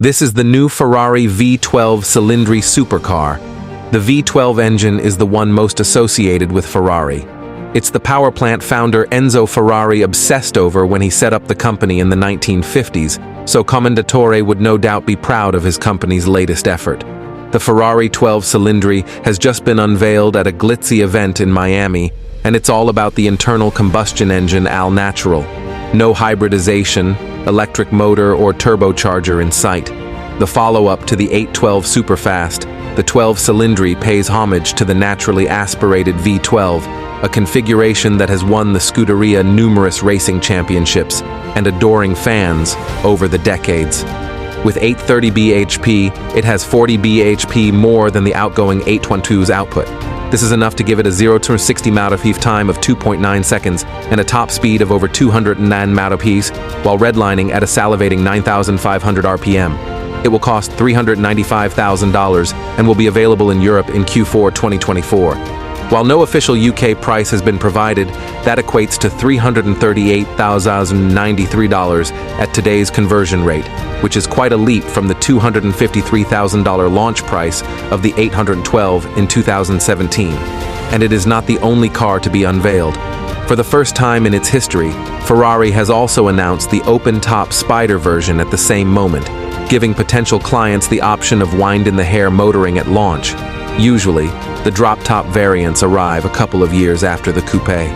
This is the new Ferrari V12 Cilindri Supercar. The V12 engine is the one most associated with Ferrari. It's the power plant founder Enzo Ferrari obsessed over when he set up the company in the 1950s, so Commendatore would no doubt be proud of his company's latest effort. The Ferrari 12 Cilindri has just been unveiled at a glitzy event in Miami, and it's all about the internal combustion engine al natural. No hybridization, electric motor or turbocharger in sight. The follow-up to the 812 Superfast, the 12 Cilindri pays homage to the naturally aspirated V12, a configuration that has won the Scuderia numerous racing championships and adoring fans over the decades. With 830 bhp, it has 40 bhp more than the outgoing 812's output. This is enough to give it a 0 to 60 mph time of 2.9 seconds and a top speed of over 209 mph, while redlining at a salivating 9,500 RPM. It will cost $395,000 and will be available in Europe in Q4 2024. While no official UK price has been provided, that equates to $338,093 at today's conversion rate, which is quite a leap from the $253,000 launch price of the 812 in 2017. And it is not the only car to be unveiled. For the first time in its history, Ferrari has also announced the open-top Spider version at the same moment, giving potential clients the option of wind-in-the-hair motoring at launch. Usually, the drop-top variants arrive a couple of years after the coupe.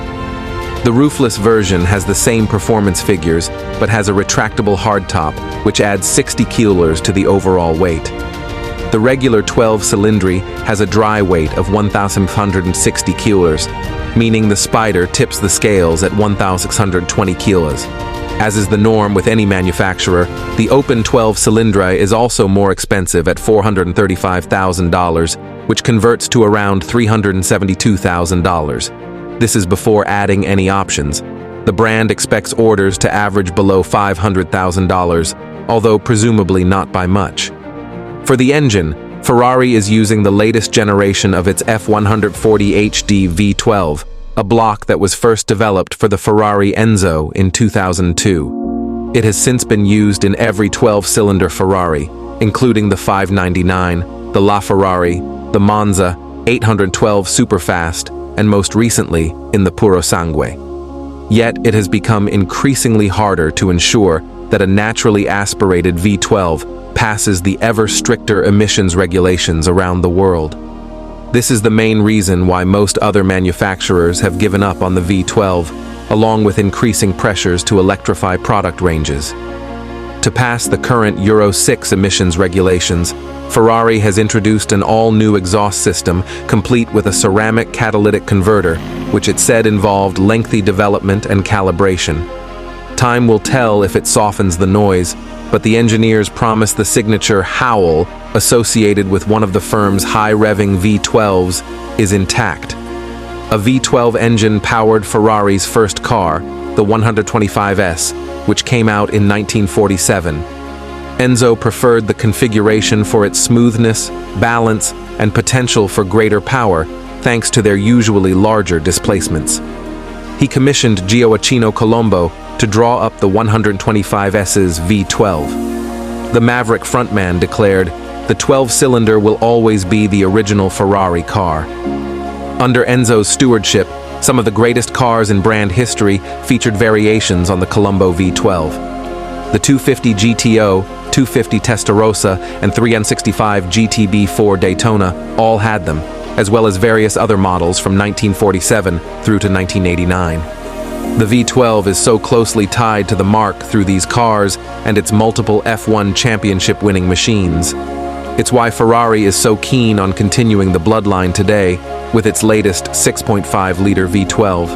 The roofless version has the same performance figures, but has a retractable hardtop, which adds 60 kilos to the overall weight. The regular 12 Cilindri has a dry weight of 1,660 kilos, meaning the Spider tips the scales at 1,620 kilos. As is the norm with any manufacturer, the open 12 Cilindri is also more expensive at $435,000, which converts to around $372,000. This is before adding any options. The brand expects orders to average below $500,000, although presumably not by much. For the engine, Ferrari is using the latest generation of its F140 HD V12, a block that was first developed for the Ferrari Enzo in 2002. It has since been used in every 12-cylinder Ferrari, including the 599, the LaFerrari, the Monza, 812 Superfast, and most recently in the Puro Sangue. Yet it has become increasingly harder to ensure that a naturally aspirated V12 passes the ever stricter emissions regulations around the world. This is the main reason why most other manufacturers have given up on the V12, along with increasing pressures to electrify product ranges. To pass the current Euro 6 emissions regulations, Ferrari has introduced an all-new exhaust system complete with a ceramic catalytic converter, which it said involved lengthy development and calibration. Time will tell if it softens the noise, but the engineers promise the signature howl associated with one of the firm's high-revving V12s is intact. A V12 engine powered Ferrari's first car, the 125S, which came out in 1947. Enzo preferred the configuration for its smoothness, balance, and potential for greater power, thanks to their usually larger displacements. He commissioned Gioacchino Colombo to draw up the 125S's V12. The Maverick frontman declared, "The 12-cylinder will always be the original Ferrari car." Under Enzo's stewardship, some of the greatest cars in brand history featured variations on the Colombo V12. The 250 GTO, 250 Testarossa, and 365 GTB4 Daytona all had them, as well as various other models from 1947 through to 1989. The V12 is so closely tied to the marque through these cars and its multiple F1 championship-winning machines. It's why Ferrari is so keen on continuing the bloodline today with its latest 6.5-liter V12.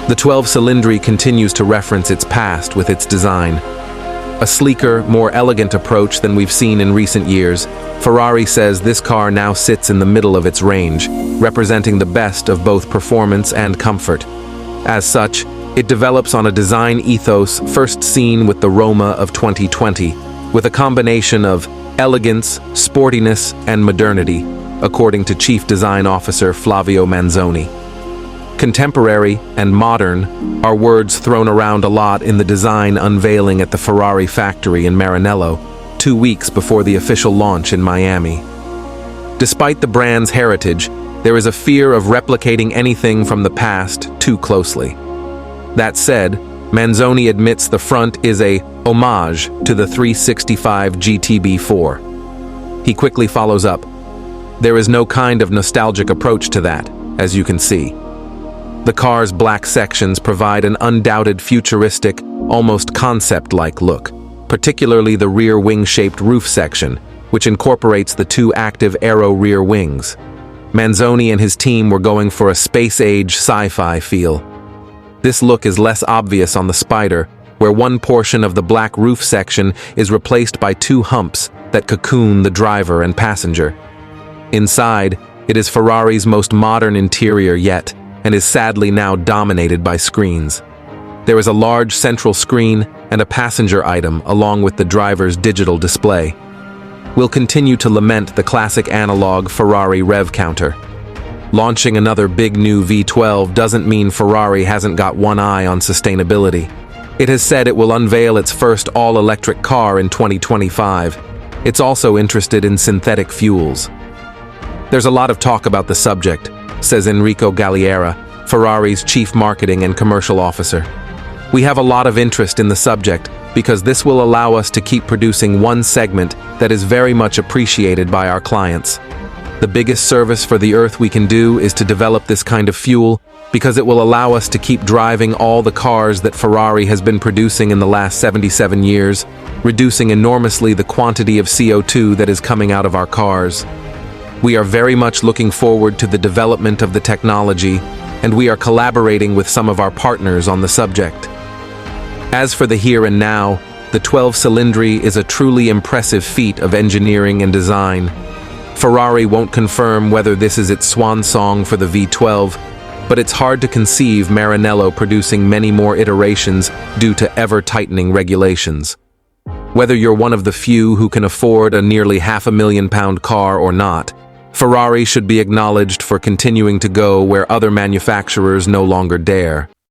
The 12 Cilindri continues to reference its past with its design. A sleeker, more elegant approach than we've seen in recent years, Ferrari says this car now sits in the middle of its range, representing the best of both performance and comfort. As such, it develops on a design ethos first seen with the Roma of 2020, with a combination of elegance, sportiness, and modernity, according to Chief Design Officer Flavio Manzoni. Contemporary and modern are words thrown around a lot in the design unveiling at the Ferrari factory in Maranello, 2 weeks before the official launch in Miami. Despite the brand's heritage, there is a fear of replicating anything from the past too closely. That said, Manzoni admits the front is a homage to the 365 GTB4. He quickly follows up, "There is no kind of nostalgic approach to that, as you can see." The car's black sections provide an undoubted futuristic, almost concept-like look, particularly the rear wing-shaped roof section, which incorporates the two active aero rear wings. Manzoni and his team were going for a space-age sci-fi feel. This look is less obvious on the Spider, where one portion of the black roof section is replaced by two humps that cocoon the driver and passenger. Inside, it is Ferrari's most modern interior yet, and is sadly now dominated by screens. There is a large central screen and a passenger item along with the driver's digital display. We'll continue to lament the classic analog Ferrari rev counter. Launching another big new V12 doesn't mean Ferrari hasn't got one eye on sustainability. It has said it will unveil its first all-electric car in 2025. It's also interested in synthetic fuels. There's a lot of talk about the subject, says Enrico Galliera, Ferrari's chief marketing and commercial officer. We have a lot of interest in the subject because this will allow us to keep producing one segment that is very much appreciated by our clients. The biggest service for the Earth we can do is to develop this kind of fuel because it will allow us to keep driving all the cars that Ferrari has been producing in the last 77 years, reducing enormously the quantity of CO2 that is coming out of our cars. We are very much looking forward to the development of the technology, and we are collaborating with some of our partners on the subject. As for the here and now, the 12 Cilindri is a truly impressive feat of engineering and design. Ferrari won't confirm whether this is its swan song for the V12, but it's hard to conceive Maranello producing many more iterations due to ever-tightening regulations. Whether you're one of the few who can afford a nearly £500,000 car or not, Ferrari should be acknowledged for continuing to go where other manufacturers no longer dare.